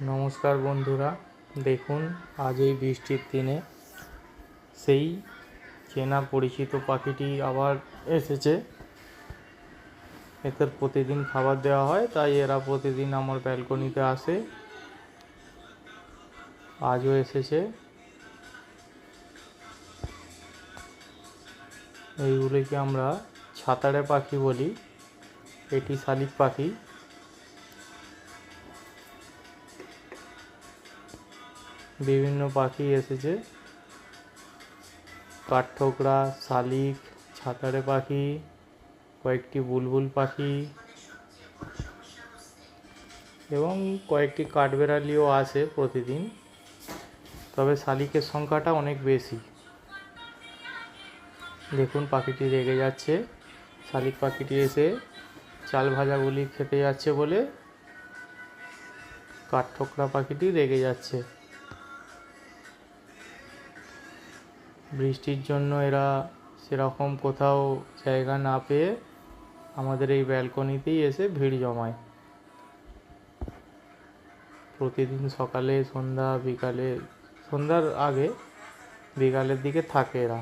নমস্কার বন্ধুরা, দেখুন আজ এই বৃষ্টির দিনে সেই চেনা পরিচিত পাখিটি আবার এসেছে। এদের প্রতিদিন খাবার দেওয়া হয়, তাই এরা প্রতিদিন আমার ব্যালকনিতে আসে। আজও এসেছে। এইগুলিকে আমরা ছাতারে পাখি বলি। এটি শালিক পাখি। বিভিন্ন পাখি এসেছে, কাঠঠোকরা, শালিক, ছাতারে পাখি, কয়েকটি বুলবুল পাখি এবং কয়েকটি কাঠবেড়ালিও আসে প্রতিদিন। তবে শালিকের সংখ্যাটা অনেক বেশি। দেখুন পাখিটি রেগে যাচ্ছে। শালিক পাখিটি এসে চাল ভাজাগুলি খেতে যাচ্ছে বলে কাঠঠোকরা পাখিটি রেগে যাচ্ছে। বৃষ্টির জন্য এরা সেরকম কোথাও জায়গা না পেয়ে আমাদের এই ব্যালকনিতেই এসে ভিড় জমায়। প্রতিদিন সকালে, সন্ধ্যার আগে বিকালের দিকে থাকে এরা।